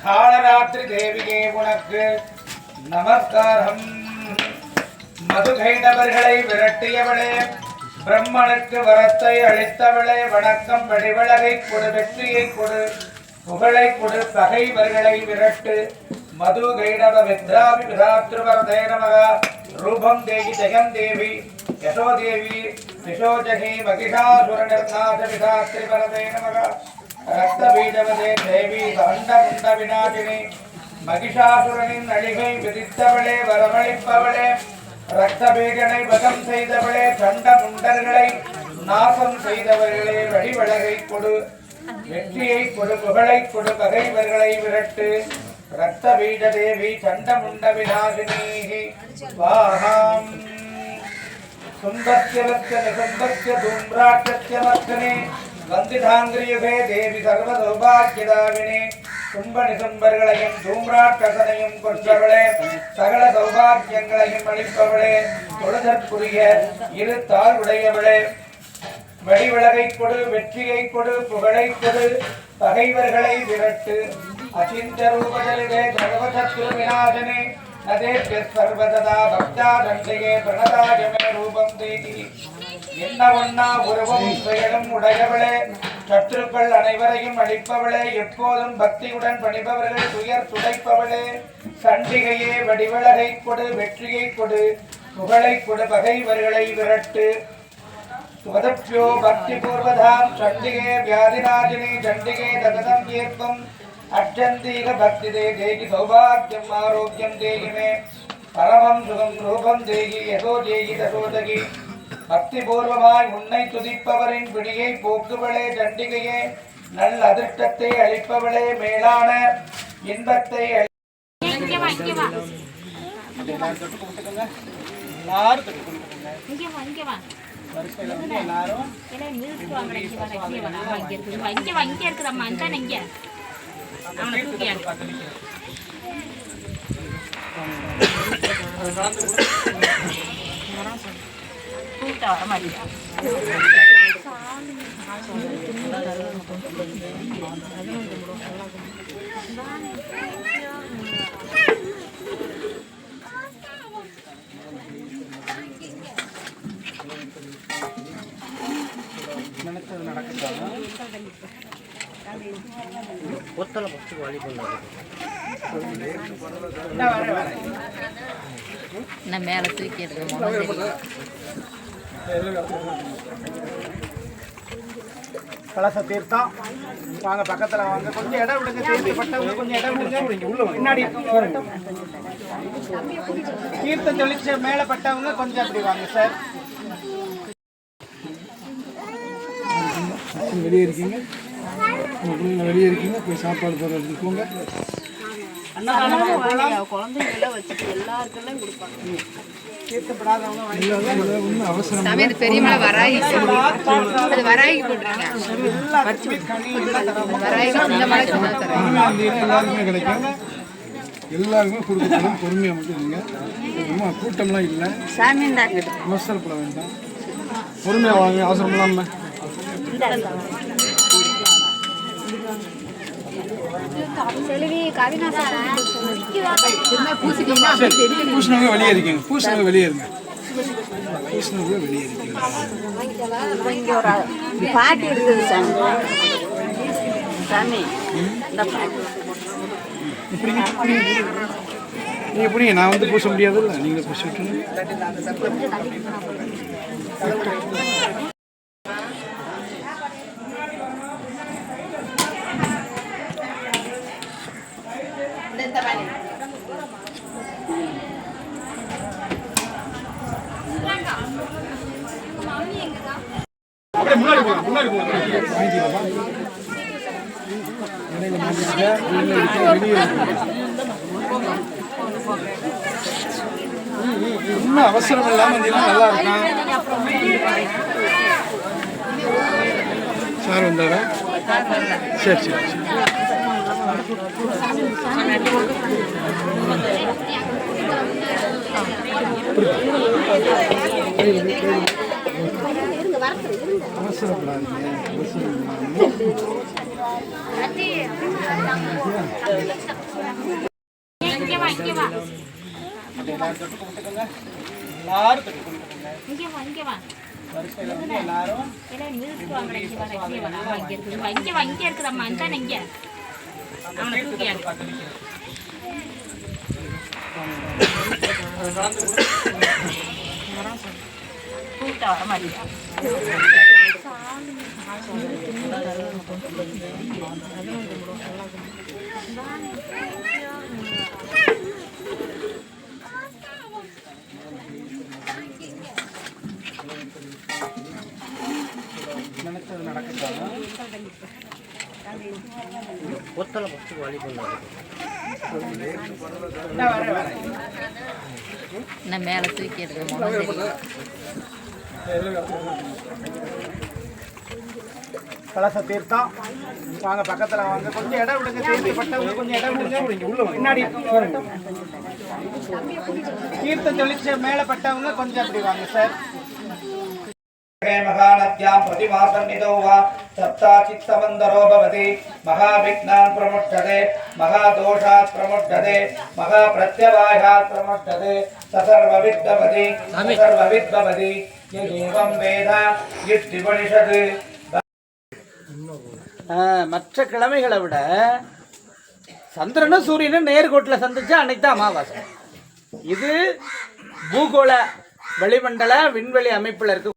காலராத்திரி தேவியே உனக்கு நமஸ்காரம். மதுகைடவர்களை விரட்டியவளே, பிரம்மனுக்கு வரத்தை அளித்தவளே வணக்கம். வடிவழகை கொடு, வெற்றியை கொடு, புகழை கொடு, பகைவர்களை விரட்டு. மது கைடவ வித்ராபி விதாத்ருவரதே நமக. ரூபம் தேகி ஜெயம் தேவி யசோதேவி விசோஜகி மகிஷாசுர நிர்நாச விதாத்ரி வரதே நமக. ரக்தபீஜவதே தேவி தண்ட விநாசினி மகிஷாசுரனின் அழிகை விதித்தவளே, வரவழைப்பவளே, ரக்தபீஜனை வதம் செய்தவளே, சண்ட முண்டர்களை நாசம் செய்தவர்களே வடிவழகை கொடு, வெற்றியை கொடு, புகழை கொடு, பகைவர்களை விரட்டு. ரக்தபீஜ தேவி சண்டமுண்ட விநாசினி வாஹாம். சுந்தர்யவத்ய நிசுந்தர்ய தூம்ராட்சத்ய மர்த்தனே வந்திதாங்கிரியுகே தேவி சர்வ சௌபாக்கியதாவினே. தும்ப நிசும்பர்களையும் தூம்ராட்சசனையும் கொற்றவளே, சகல சௌபாக்கியங்களையும் அளிப்பவளே, தொழுதற்குரிய இரு தாள் உடையவளே, வடிவிளகை கொடு, வெற்றியை கொடு, புகழை கொடு, பகைவர்களை விரட்டு. அச்சிந்தரூபஜலிதே சர்வசத்ரு விநாசனே நதேப்ய சர்வததா பக்தா தண்டையே பிரணதாஜமே ரூபம் தேகி. என்ன ஒன்னா உருவம் செயலும் உடையவளே, சத்துருக்கள் அனைவரையும் அளிப்பவளே, எப்போதும் பக்தியுடன் பணிபவர்கள் துயர் துடைப்பவளே, சண்டிகையே வடிவழகை கொடு, வெற்றியை கொடு, புகழை கொடு, பகைவர்களை விரட்டு. स्वदभ्यो भक्तिपूर्वधां चण्डिके व्याधिनाशिनी चण्डिके दगदं कीर्तम् अक्षन्तीक भक्तिदे देहि सौभाग्यम् आरोग्यं देहि मे परमं सुखं रूपं देहि यशो देहि दशोदगि. பக்திபூர்வமாய் உன்னை துதிப்பவரின் பிடியை போக்குவளே சண்டிகையே, நல் அதிர்ஷ்டத்தை அளிப்பவளே, மேலான இன்பத்தை எல்லாரும் வர மாட்டேன். நினைச்சது நடக்கத்தாங்க ஒத்தலை ஃபஸ்ட்டு வாலி பண்ணாரு. நான் மேலே தூக்கி எடுக்க கலச தீர்த்தம் வாங்க, பக்கத்தில் வாங்க, கொஞ்சம் இடம் விடுங்க. தீர்த்தப்பட்டவங்க கொஞ்சம் இடம் விடுங்க, உள்ள முன்னாடி வரட்டும். தீர்த்தம் தெளிச்ச மேலே பட்டவங்க கொஞ்சம் அப்படி வாங்க சார். வெளியே இருக்கீங்க, வெளியே இருக்கீங்க, போய் சாப்பாடு போடுறது போங்க. குழந்தைங்கள வச்சுட்டு எல்லாருக்கெல்லாம் கொடுப்பாங்க. தீர்த்தப்படாதவங்க அவசரம் பெரியமலை வராகி வராகி போட்டுருங்க. எல்லாருக்குமே கிடைக்கும், எல்லாருக்குமே கொடுக்கணும். பொறுமையாக மட்டும் இல்லைங்க, கூட்டம்லாம் இல்லை, அவசரப்பட வேண்டாம், பொறுமையாக வாங்க, அவசரம் இல்லாமல். பூசணங்க வெளியே இருக்கீங்க, பூசணங்க வெளியே இருங்க, பூசணங்க வெளியே இருக்கீங்க. பாட்டி இருக்குது சாமி, நீங்க எப்படிங்க, நான் வந்து பூச முடியாதுல்ல, நீங்களே பூசி விட்டுருங்க. இன்னும் அவசரம் இல்லாம நல்லா இருக்கான். சார் வந்தாரா? சரி சரி அவசரப்படாதீங்க. எல்லாரும் தொட்டு கும்பிட்டுக்கோங்க. எல்லாரும் தொட்டு கும்பிட்டுக்கோங்க. வரிசையில் வந்து எல்லாரும் நினைச்சது நடக்கட்டாங்க. மேல தூக்கி எடுக்க கலச தீர்த்தம் வாங்க, பக்கத்துல வாங்க, கொஞ்சம் இடம் விடுங்க. தீர்த்தப்பட்டவங்க கொஞ்சம் இடம் விடுங்க. முன்னாடி தீர்த்தம் தெளிச்ச மேல பட்டவங்க கொஞ்சம் அப்படி வாங்க சார். महानद्यां प्रतिमासन्निधौ वा सप्ताचित्तमन्दरो भवति महाविघ्नान् प्रमुच्यते महादोषात् प्रमुच्यते महाप्रत्यवायात् प्रमुच्यते सर्वविद्भवति सर्वविद्भवति यदेवं वेद युक्तिपनिषत्. மற்ற கிழமைகளை விட சந்திரனும் சூரியனும் நேர்கோட்டில் சந்திச்சா அன்னைக்கு தான் அமாவாசை. இது பூகோள வளிமண்டல விண்வெளி அமைப்பில் இருக்கு.